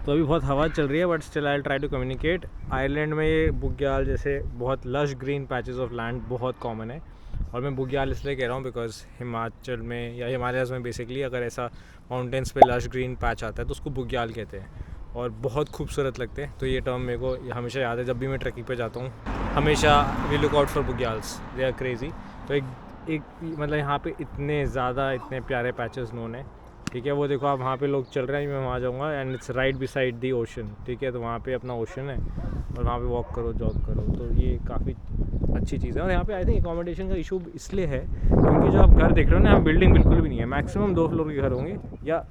तो अभी बहुत हवा चल रही है but still I try to communicate. Ireland में ये बुग्याल जैसे बहुत lush green patches of land बहुत कॉमन है, और मैं बुग्याल इसलिए कह रहा हूँ बिकॉज हिमाचल में या हिमालयाज़ में बेसिकली अगर ऐसा माउंटेन्स पे लश ग्रीन पैच आता है तो उसको बुग्याल कहते हैं और बहुत खूबसूरत लगते हैं। तो ये टर्म मेरे को हमेशा याद है, जब भी मैं ट्रैकिंग पे जाता हूँ हमेशा we look out for bugyals, they are crazy. तो एक मतलब यहाँ पे इतने ज़्यादा इतने प्यारे पैचेस नोन है, ठीक है। वो देखो आप वहाँ पे लोग चल रहे हैं, मैं वहाँ जाऊँगा and it's right beside the ocean, ठीक है। तो वहाँ पे अपना ओशन है और वहाँ पे वॉक करो जॉग करो, तो ये काफ़ी अच्छी चीज़ है। और यहाँ पे आई थिंक एकोमोडेशन का इशू इसलिए है क्योंकि जो आप घर देख रहे हो ना, यहाँ बिल्डिंग बिल्कुल भी नहीं है। मैक्सिमम 2 फ्लोर के घर होंगे या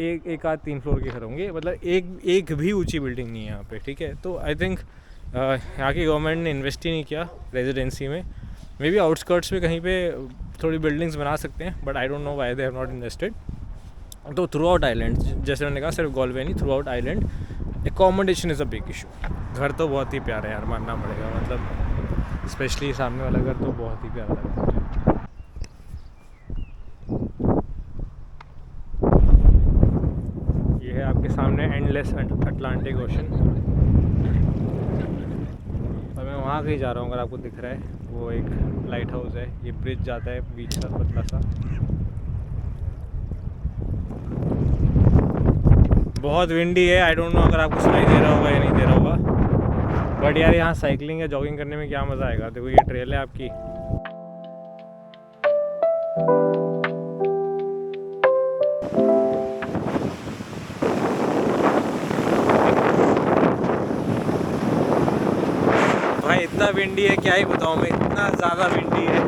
एक आध 3 फ्लोर के घर होंगे, मतलब एक भी ऊंची बिल्डिंग नहीं है यहाँ पे, ठीक है। तो आई थिंक यहाँ की गवर्नमेंट ने इन्वेस्ट ही नहीं किया रेजिडेंसी में। मे बी आउटस्कर्ट्स में कहीं पे थोड़ी बिल्डिंग्स बना सकते हैं but I don't know why they have not invested. तो थ्रू आउट आइलैंड, जैसे मैंने कहा सिर्फ गॉलवे नहीं, through out island accommodation is a big issue. घर तो बहुत ही प्यारा है यार, मानना पड़ेगा, मतलब स्पेशली सामने वाला घर तो बहुत ही प्यारा लग रहा है। ये है आपके सामने एंडलेस अटलांटिक ओशन, और मैं वहाँ कहीं जा रहा हूँ, अगर आपको दिख रहा है वो एक लाइट हाउस है। ये ब्रिज जाता है बीच का पतला सा, बहुत विंडी है। आई डोंट नो अगर आपको सुनाई दे रहा होगा या नहीं दे रहा होगा, बट यार यहाँ साइकिलिंग या जॉगिंग करने में क्या मज़ा आएगा। देखो ये ट्रेल है आपकी, भाई इतना विंडी है क्या ही बताऊँ मैं, इतना ज़्यादा विंडी है।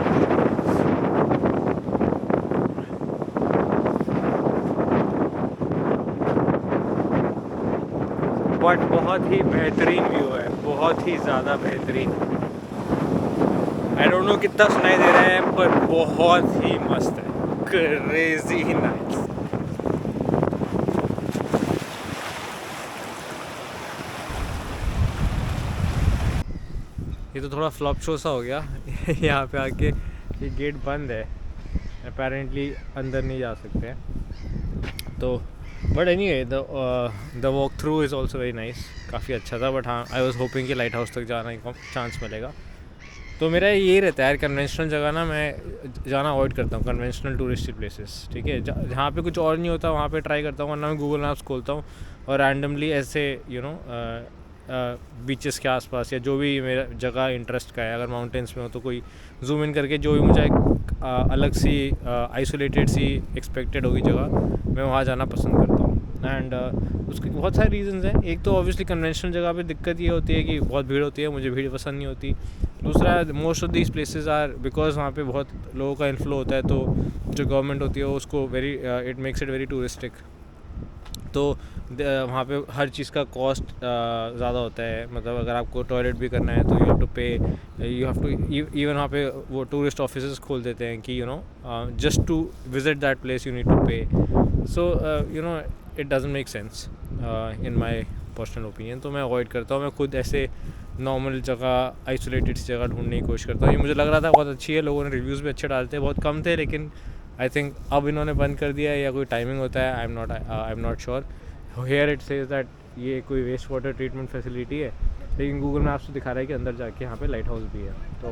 बट बहुत ही बेहतरीन व्यू है, बहुत ही ज़्यादा बेहतरीन। आई डोंट नो कितना सुनाई दे रहा है पर बहुत ही मस्त है, क्रेजी नाइस। ये तो थोड़ा फ्लॉप शो सा हो गया यहाँ पे आके। ये गेट बंद है अपेरेंटली, अंदर नहीं जा सकते हैं। तो but anyway the walk through is also very nice, काफ़ी अच्छा था। बट हाँ, आई वॉज होपिंग कि लाइट हाउस तक जाने का चांस मिलेगा। तो मेरा यही रहता है यार, कन्वेंशनल जगह ना मैं जाना अवॉइड करता हूँ, कन्वेंशनल टूरिस्टी प्लेसेस, ठीक है। जहाँ पे कुछ और नहीं होता वहाँ पे ट्राई करता हूँ, वरना मैं गूगल मैप्स खोलता हूँ और रैंडमली ऐसे बीचेस के आसपास या जो भी मेरा जगह इंटरेस्ट का है, अगर माउंटेन्स में हो तो कोई जूम इन करके जो भी मुझे अलग सी आइसोलेटेड सी एक्सपेक्टेड होगी जगह, मैं वहाँ जाना पसंद करता हूँ। एंड उसके बहुत सारे रीज़न्स हैं। एक तो ऑब्वियसली कन्वेंशनल जगह पे दिक्कत ये होती है कि बहुत भीड़ होती है, मुझे भीड़ पसंद नहीं होती। दूसरा, most of these places are because वहाँ पे बहुत लोगों का इन्फ्लो होता है, तो जो गवर्नमेंट होती है उसको it makes it very touristic. तो वहाँ पे हर चीज़ का कॉस्ट ज़्यादा होता है, मतलब अगर आपको टॉयलेट भी करना है तो you have to pay, you have to even वहाँ पे वो टूरिस्ट ऑफिसेस खोल देते हैं कि just to visit that place you need to pay. So it doesn't make sense in my personal opinion. तो मैं अवॉइड करता हूँ, मैं खुद ऐसे नॉर्मल जगह, आइसोलेटेड सी जगह ढूंढने की कोशिश करता हूँ। ये मुझे लग रहा था बहुत अच्छी है, लोगों ने रिव्यूज़ भी अच्छे डालते हैं, बहुत कम थे, लेकिन आई थिंक अब इन्होंने बंद कर दिया है या कोई टाइमिंग होता है, I am not sure. Here it says that ये कोई वेस्ट वाटर ट्रीटमेंट फैसिलिटी है, लेकिन गूगल मैप्स दिखा रहा है कि अंदर जाके यहाँ पे लाइट हाउस भी है। तो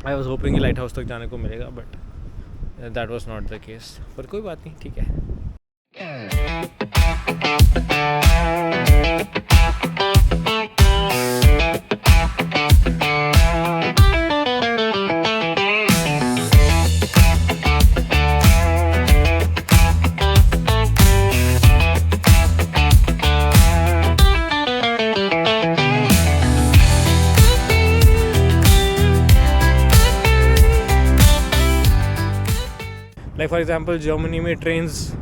आई वाज होपिंग कि लाइट हाउस तक जाने को मिलेगा, but that was not the case. पर कोई बात नहीं, ठीक है। लाइक फॉर एग्जांपल जर्मनी में ट्रेन्स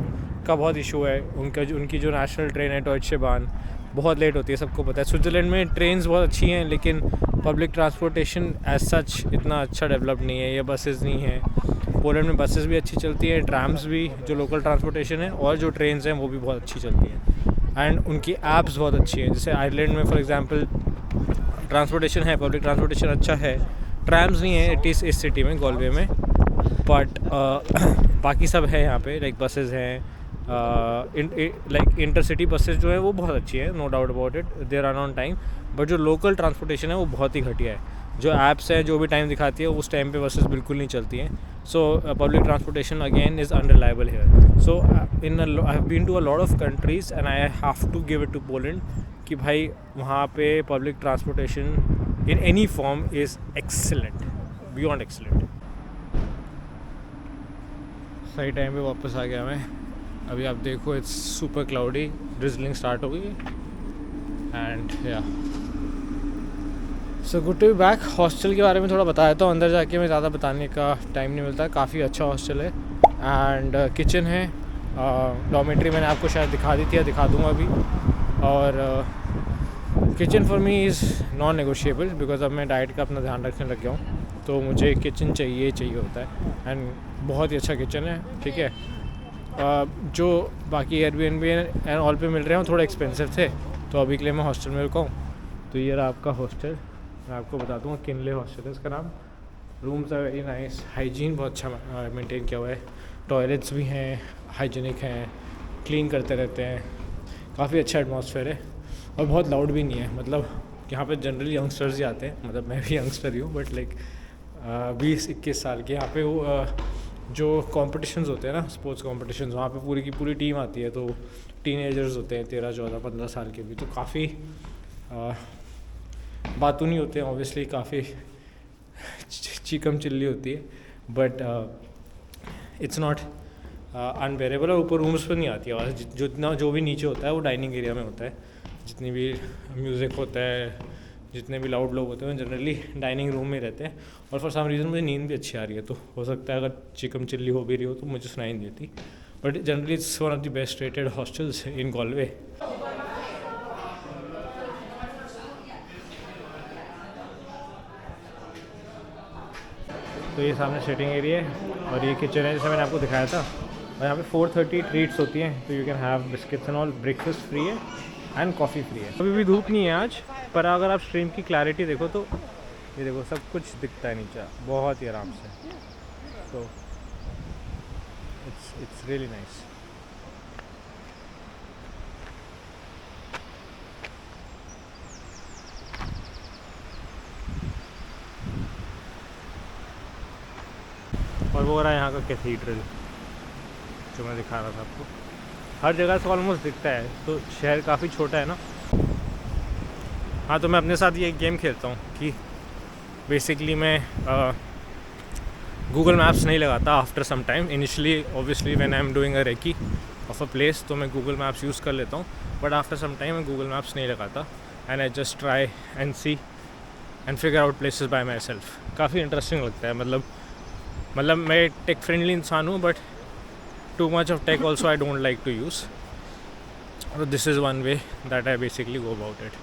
का बहुत इशू है, उनकी जो नेशनल ट्रेन है डॉइचे बान बहुत लेट होती है, सबको पता है। स्विट्ज़रलैंड में ट्रेन्स बहुत अच्छी हैं, लेकिन पब्लिक ट्रांसपोर्टेशन एज सच इतना अच्छा डेवलप नहीं है, या बसेस नहीं है। पोलैंड में बसेस भी अच्छी चलती हैं, ट्रैम्स भी जो लोकल ट्रांसपोर्टेशन है, और जो ट्रेन्स हैं वो भी बहुत अच्छी चलती हैं। एंड उनकी ऐप्स बहुत अच्छी हैं। जैसे आयरलैंड में फॉर एग्जांपल ट्रांसपोर्टेशन है, पब्लिक ट्रांसपोर्टेशन अच्छा है, ट्रैम्स नहीं है एटलीस्ट इस सिटी में, गॉलवे में, बट बाकी सब है यहाँ पे, लाइक बसेस हैं, लाइक इंटरसिटी बसेस जो है वो बहुत अच्छी है, no doubt about it, they run on time. But जो लोकल ट्रांसपोर्टेशन है वो बहुत ही घटिया है। जो ऐप्स है जो भी टाइम दिखाती है उस टाइम पे बसेस बिल्कुल नहीं चलती हैं। So public transportation again is unreliable here. So in I have been to a lot of countries and I have to give it to Poland कि भाई वहाँ पे public transportation in any form is excellent, beyond excellent. सही time पे वापस आ गया मैं। अभी आप देखो it's super cloudy, drizzling start हो गई and yeah so good to be back. Hostel के बारे में थोड़ा बताया तो अंदर जाके मैं ज़्यादा बताने का टाइम नहीं मिलता। काफ़ी अच्छा हॉस्टल है एंड किचन है, डॉर्मेट्री मैंने आपको शायद दिखा दी थी या दिखा दूँगा अभी। और kitchen for me is non negotiable because अब मैं डाइट का अपना ध्यान रखने लग गया हूँ, तो मुझे किचन चाहिए होता है एंड बहुत ही अच्छा किचन है, ठीक है। जो बाकी एयरबीएनबी एंड ऑल पे मिल रहे हैं वो थोड़े एक्सपेंसिव थे, तो अभी के लिए मैं हॉस्टल में रुका हूँ। तो ये रहा आपका हॉस्टल, मैं आपको बता दूँगा किनले हॉस्टल है इसका नाम। Rooms are very nice, hygiene बहुत अच्छा मेंटेन किया हुआ है, टॉयलेट्स भी हैं, हाइजीनिक हैं, क्लीन करते रहते हैं, काफ़ी अच्छा एटमॉस्फेयर है और बहुत लाउड भी नहीं है। मतलब यहाँ पे जनरली यंगस्टर्स ही आते हैं, मतलब मैं भी यंगस्टर ही हूँ, बट लाइक 20-21 साल के। यहाँ पे वो जो कॉम्पिटिशन्स होते हैं ना, स्पोर्ट्स कॉम्पिटिशन्स, वहाँ पे पूरी की पूरी टीम आती है, तो टीनेजर्स होते हैं 13, 14, 15 साल के भी, तो काफ़ी बातूं नहीं होते हैं ऑब्वियसली, काफ़ी चिकम चिल्ली होती है, बट इट्स नॉट अनबेरेबल। और ऊपर रूम्स पर नहीं आती आवाज़, जितना जो भी नीचे होता है वो डाइनिंग एरिया में होता है। जितनी भी म्यूज़िक होता है, जितने भी लाउड लोग होते हैं जनरली डाइनिंग रूम में रहते हैं। और फॉर सम रीज़न मुझे नींद भी अच्छी आ रही है, तो हो सकता है अगर चिकम चिल्ली हो भी रही हो तो मुझे सुनाई नहीं देती। But generally it's one of the best rated hostels in Galway. तो ये सामने सिटिंग एरिया है और ये किचन है जैसे मैंने आपको दिखाया था। और यहाँ पे 4:30 ट्रीट्स होती हैं, तो you can have biscuits and all. Breakfast free है एंड कॉफ़ी फ्री है। अभी भी धूप नहीं है आज, पर अगर आप स्ट्रीम की क्लैरिटी देखो तो ये देखो सब कुछ दिखता है नीचे बहुत ही आराम से, तो इट्स रियली नाइस। और वो रहा यहाँ का कैथीड्रल जो मैं दिखा रहा था आपको। हर जगह से ऑलमोस्ट दिखता है, तो शहर काफ़ी छोटा है ना। हाँ, तो मैं अपने साथ ये गेम खेलता हूँ कि बेसिकली मैं गूगल मैप्स नहीं लगाता after some time. Initially obviously when I am doing a recce of a place तो मैं गूगल मैप्स यूज़ कर लेता हूँ, बट आफ्टर सम टाइम मैं गूगल मैप्स नहीं लगाता and I just try and see and figure out places by myself. काफ़ी interesting लगता है। मतलब मैं टेक फ्रेंडली इंसान हूँ, but too much of tech also I don't like to use. So this is one way that I basically go about it.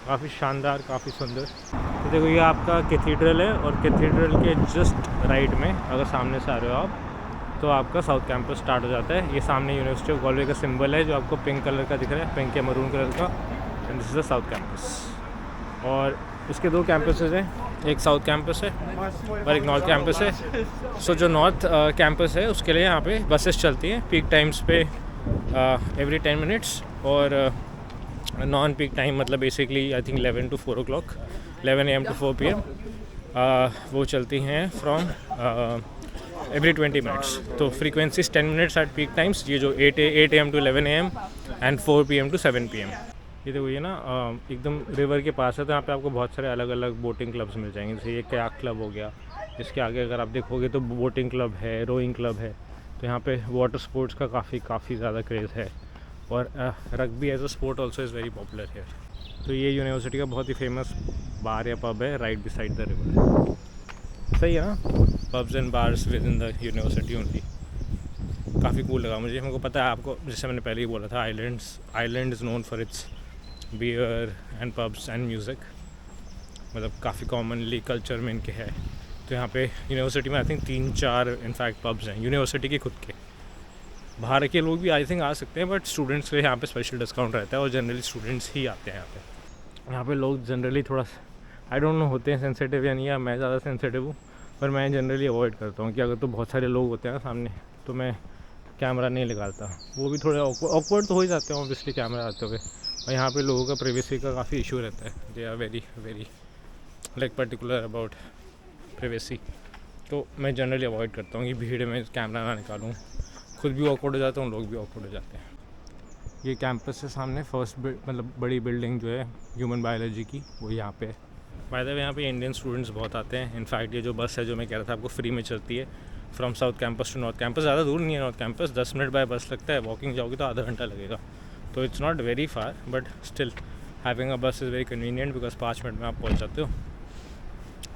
काफ़ी शानदार, काफ़ी सुंदर। तो देखो ये आपका कैथीड्रल है और कैथीड्रल के जस्ट राइट में अगर सामने से आ रहे हो आप तो आपका साउथ कैंपस स्टार्ट हो जाता है। ये सामने यूनिवर्सिटी ऑफ गॉलवे का सिंबल है जो आपको पिंक कलर का दिख रहा है, पिंक या मरून कलर का, and this is the south campus. और इसके दो कैंपसेस हैं, एक साउथ कैंपस है और एक नॉर्थ कैंपस है। सो जो नॉर्थ कैंपस है उसके लिए यहाँ पे बसेस चलती हैं पीक टाइम्स पे एवरी 10 मिनट्स, और नॉन पीक टाइम मतलब basically I think 11 to 4 o'clock, 11 AM to 4 PM वो चलती हैं फ्रॉम एवरी 20 मिनट्स। तो frequencies 10 minutes at peak times, ये जो 8 AM to 11 AM and 4 PM to 7 PM। ये देखो ये ना एकदम रिवर के पास है, तो यहाँ पे आपको बहुत सारे अलग अलग बोटिंग क्लब्स मिल जाएंगे। जैसे ये कयाक क्लब हो गया, इसके आगे अगर आप देखोगे तो बोटिंग क्लब है, रोइंग क्लब है। तो यहाँ पे वाटर स्पोर्ट्स का काफ़ी ज़्यादा क्रेज़ है, और rugby as a sport also is very popular है। तो ये यूनिवर्सिटी का बहुत ही फेमस बार या पब है राइट बिसाइड द रिवर। सही है ना, pubs and bars with in the university only. काफ़ी कूल लगा मुझे। हमको पता है आपको, जैसे मैंने पहले ही बोला था, island is known for its beer and pubs and music, मतलब काफ़ी कॉमनली कल्चर में इनके है। तो यहाँ पे यूनिवर्सिटी में आई थिंक 3-4 इनफैक्ट पब्स हैं यूनिवर्सिटी के खुद के। बाहर के लोग भी आई थिंक आ सकते हैं, बट स्टूडेंट्स के लिए यहाँ पे स्पेशल डिस्काउंट रहता है और जनरली स्टूडेंट्स ही आते हैं यहाँ पे। यहाँ पे लोग जनरली थोड़ा आई डोंट नो होते हैं सेंसिटिव या नहीं, या मैं ज़्यादा सेंसिटिव हूँ, पर मैं जनरली अवॉइड करता हूँ कि अगर तो बहुत सारे लोग होते हैं ना सामने तो मैं कैमरा नहीं लगाता। वो भी थोड़े ऑकवर्ड तो हो ही जाते हैं ऑब्वियसली कैमरा आते हुए। और यहाँ पे लोगों का प्राइवेसी का काफ़ी इशू रहता है। They are very very like particular about privacy. तो मैं जनरली अवॉइड करता हूँ कि भीड़ में कैमरा ना निकालूँ। खुद भी ऑकवर्ड हो जाता हूँ, लोग भी ऑकवर्ड हो जाते हैं। ये कैंपस से सामने फर्स्ट मतलब बड़ी बिल्डिंग जो है ह्यूमन बायोलॉजी की, वो यहाँ पे है। बाय द वे यहाँ पे इंडियन स्टूडेंट्स बहुत आते हैं। इनफैक्ट ये जो बस है जो मैं कह रहा था आपको फ्री में चलती है from south campus to north campus. ज़्यादा दूर नहीं है नॉर्थ कैंपस, 10 मिनट बाय बस लगता है। वॉकिंग जाओगे तो आधा घंटा लगेगा। तो it's not very far but still having a बस is very convenient because 5 minute में आप पहुँच जाते हो।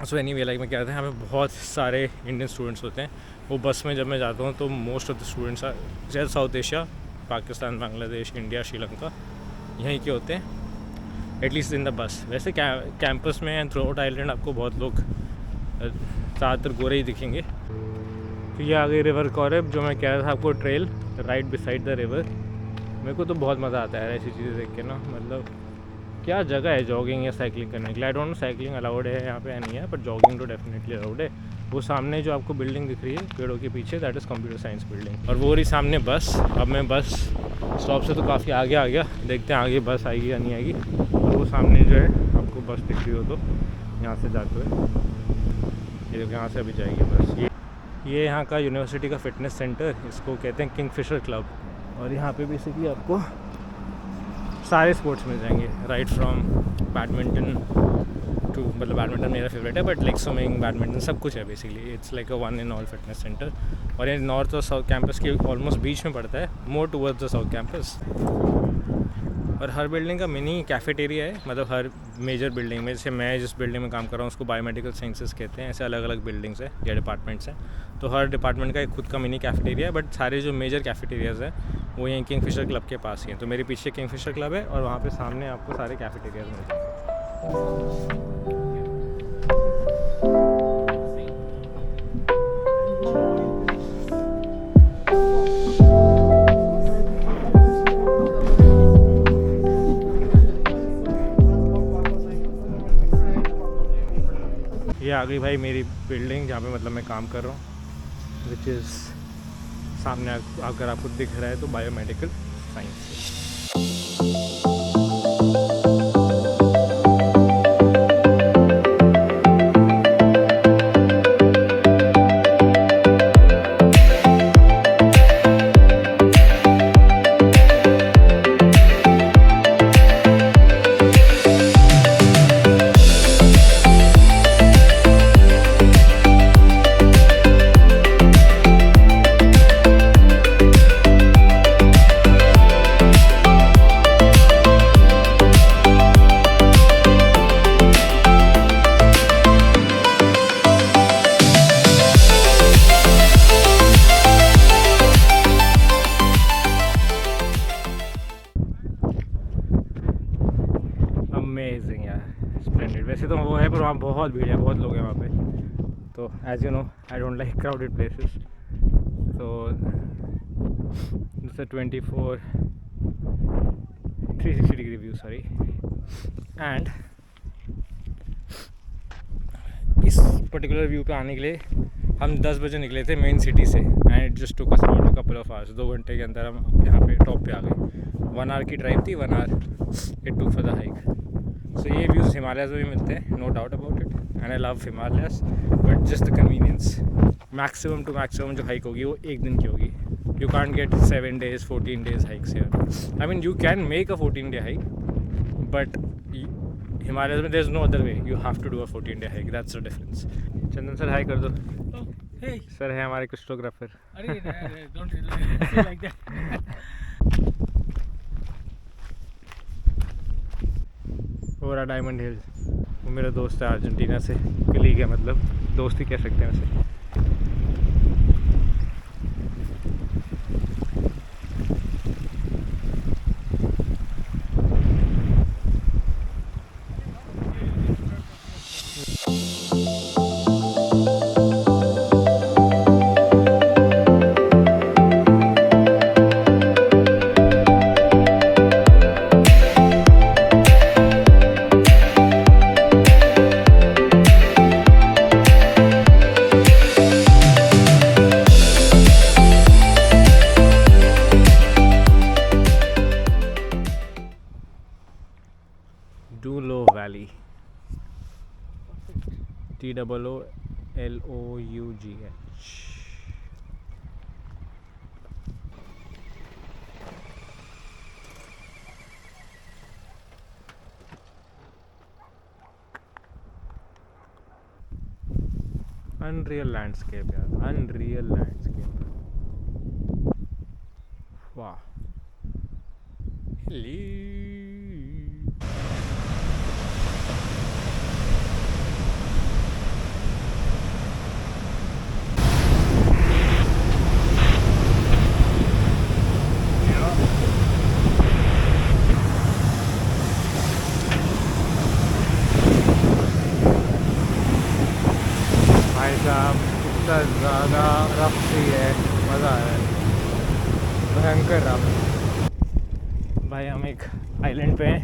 सो एनीवे लाइक मैं कह रहा था यहाँ पे बहुत सारे इंडियन स्टूडेंट्स होते हैं। वो बस में जब मैं जाता हूँ तो most of the students are ज़्यादा south Asia, Pakistan, Bangladesh, India, Sri Lanka, यहीं के होते हैं एटलीस्ट इन द बस। वैसे कैंपस में एंड थ्रू आउट आइलैंड आपको बहुत लोग ज़्यादातर गोरे ही दिखेंगे। तो ये आ गई रिवर कॉरब, जो मैं कह रहा था आपको, trail right beside the river. मेरे को तो बहुत मज़ा आता है ऐसी चीज़ें देख के ना। मतलब क्या जगह है जॉगिंग या साइकिलिंग करने के लिए। I don't know cycling allowed है यहाँ पे नहीं है, बट जॉगिंग तो डेफिनेटली अलाउड है। वो सामने जो आपको बिल्डिंग दिख रही है पेड़ों के पीछे, that is computer science building. और वो रही सामने बस। अब मैं बस स्टॉप से तो काफ़ी आगे आ गया, देखते हैं आगे बस आएगी या नहीं आएगी। और वो सामने जो है आपको बस दिख रही हो तो यहाँ से जाते हुए, ये देखो यहाँ से अभी जाएगी बस। ये यहाँ का यूनिवर्सिटी का फिटनेस सेंटर, इसको कहते हैं किंगफिशर क्लब। और यहाँ पे बेसिकली आपको सारे स्पोर्ट्स मिल जाएंगे, राइट फ्रॉम बैडमिंटन टू, मतलब बैडमिंटन मेरा फेवरेट है बट लाइक स्विमिंग, बैडमिंटन सब कुछ है basically. It's like a one in all fitness centre. और ये नॉर्थ और साउथ कैंपस के ऑलमोस्ट बीच में पड़ता है, more towards the south campus. और हर बिल्डिंग का मिनी कैफेटेरिया है, मतलब हर मेजर बिल्डिंग में। जैसे मैं जिस बिल्डिंग में काम कर रहा हूँ उसको बायोमेडिकल साइंसेस कहते हैं। ऐसे अलग अलग बिल्डिंग्स हैं या डिपार्टमेंट्स हैं, तो हर डिपार्टमेंट का एक खुद का मिनी कैफेटेरिया है। बट सारे जो मेजर कैफेटेरियाज़ हैं वो यहीं किंगफिशर क्लब के पास ही हैं। तो मेरे पीछे किंगफिशर क्लब है और वहाँ पे सामने आपको सारे कैफेटेरियाज मिल जाएंगे। ये आ गई भाई मेरी बिल्डिंग जहाँ पे मतलब मैं काम कर रहा हूँ, विच इज़ सामने अगर आपको दिख रहा है तो बायोमेडिकल साइंस। अमेजिंग यार, स्प्लेंडेड। वैसे तो वो है पर वहाँ बहुत भीड़ है, बहुत लोग हैं वहाँ पे। तो as you know I don't like crowded places. तो it's a 360 degree view, sorry. And इस पर्टिकुलर व्यू पे आने के लिए हम 10 बजे निकले थे मेन सिटी से, and it just took us about a couple of hours. 2 घंटे के अंदर हम यहाँ पे टॉप पे आ गए। 1 आवर की ड्राइव थी, 1 hour it took for the hike. So ये व्यूज़ हिमालयाज़ में भी मिलते हैं, no doubt about it, and I love Himalayas, but just the convenience. Maximum to maximum जो हाइक होगी वो 1 दिन की होगी। You can't get 7 days 14 days hikes here. I mean you can make a 14 day hike, but Himalayas में there is no other way, you have to do a 14 day hike, that's the difference. Chandan sir high कर दो। Hey. Sir है हमारे क्रिस्टोग्राफर। अरे don't feel like that. वो रहा diamond hills. वो मेरा दोस्त है अर्जेंटीना से, कलीग है, मतलब दोस्त ही कह सकते हैं वैसे। डूलो वैली, TOOLOUGH। अनरियल लैंडस्केप यार, अनरियल लैंडस्केप। वाह। भाई साहब इतना ज़्यादा रफ सी है, मज़ा आ रहा है, भयंकर रफ। भाई हम एक आइलैंड पे हैं।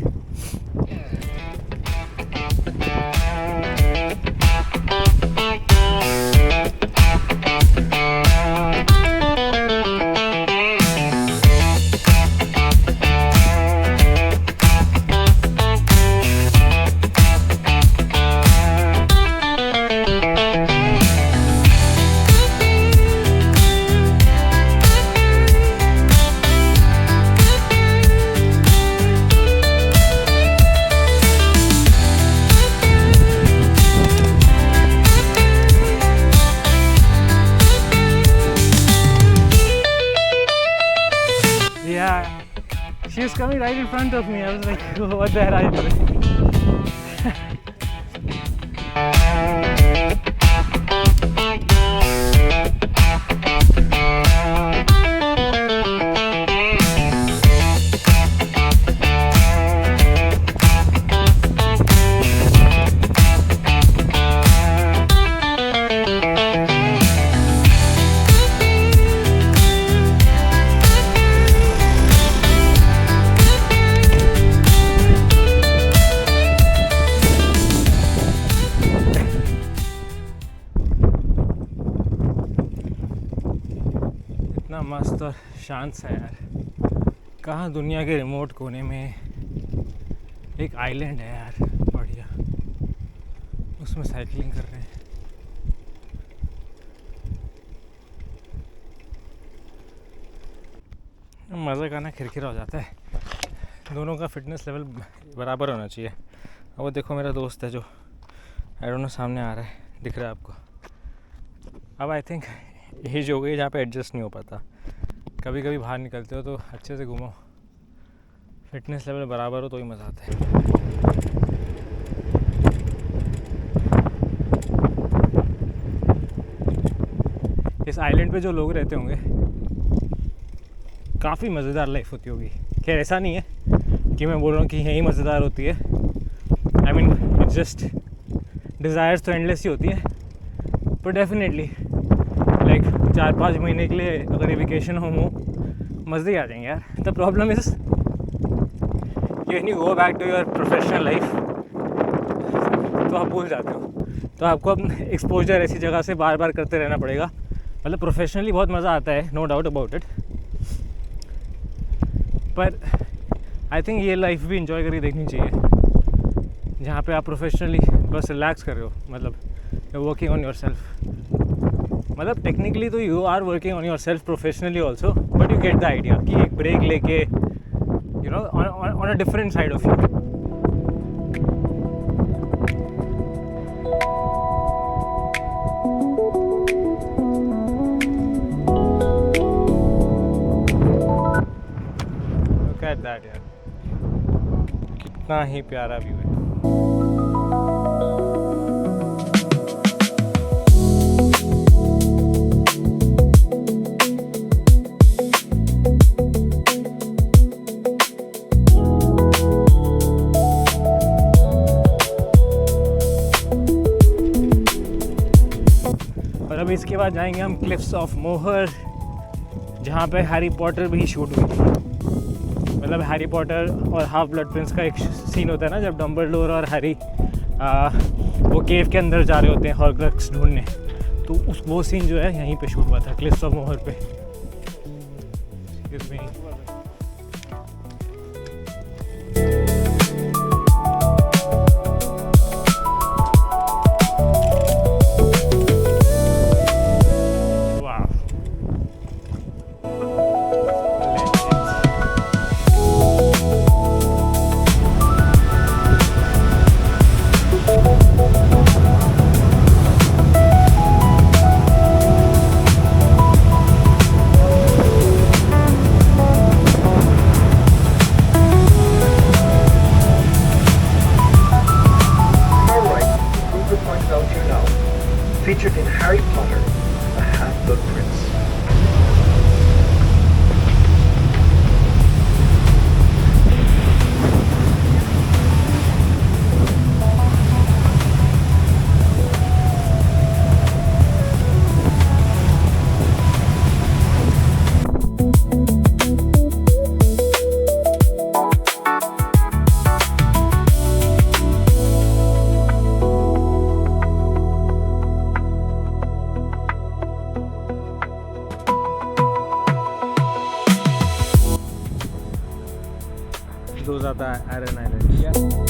Yeah, she was coming right in front of me. I was like, what the hell are you doing? इतना मस्त और शांत सा यार, कहाँ दुनिया के रिमोट कोने में एक आइलैंड है यार, बढ़िया, उसमें साइकिलिंग कर रहे हैं। मज़े का ना खिरखिरा हो जाता है, दोनों का फिटनेस लेवल बराबर होना चाहिए। अब वो देखो मेरा दोस्त है जो आई डोंट नो सामने आ रहा है, दिख रहा है आपको। अब आई थिंक एज हो गई जहाँ पे एडजस्ट नहीं हो पाता। कभी कभी बाहर निकलते हो तो अच्छे से घूमो, फिटनेस लेवल बराबर हो तो ही मज़ा आता है। इस आइलैंड पे जो लोग रहते होंगे काफ़ी मज़ेदार लाइफ होती होगी। खैर ऐसा नहीं है कि मैं बोल रहा हूँ कि यही मज़ेदार होती है, I mean it's just desires तो एंडलेस ही होती है, पर डेफिनेटली लाइक 4-5 महीने के लिए अगर ये वेकेशन हो मज़े ही आ जाएंगे यार। The problem is when you go back to your professional life तो आप भूल जाते हो, तो आपको अब एक्सपोजर ऐसी जगह से बार बार करते रहना पड़ेगा। मतलब प्रोफेशनली बहुत मज़ा आता है, नो डाउट अबाउट इट, पर आई थिंक ये लाइफ भी इंजॉय करके देखनी चाहिए जहाँ पे आप प्रोफेशनली बस रिलैक्स कर रहे हो, मतलब वर्किंग ऑन योर सेल्फ। मतलब टेक्निकली तो you are working on yourself professionally also, but you get the idea कि एक ब्रेक लेके you know on a different side of you. Look at that यार, कितना ही प्यारा व्यू है। और अब इसके बाद जाएंगे हम क्लिफ्स ऑफ मोहर, जहाँ पे हैरी पॉटर भी शूट हुई थी। मतलब हैरी पॉटर और हाफ ब्लड प्रिंस का एक सीन होता है ना, जब डम्बलडोर और हैरी वो केव के अंदर जा रहे होते हैं हॉर्क्रक्स ढूंढने, तो वो सीन जो है यहीं पे शूट हुआ था, क्लिफ्स ऑफ मोहर पे। क्लोज आता है आयरन आइलैंड, ठीक है।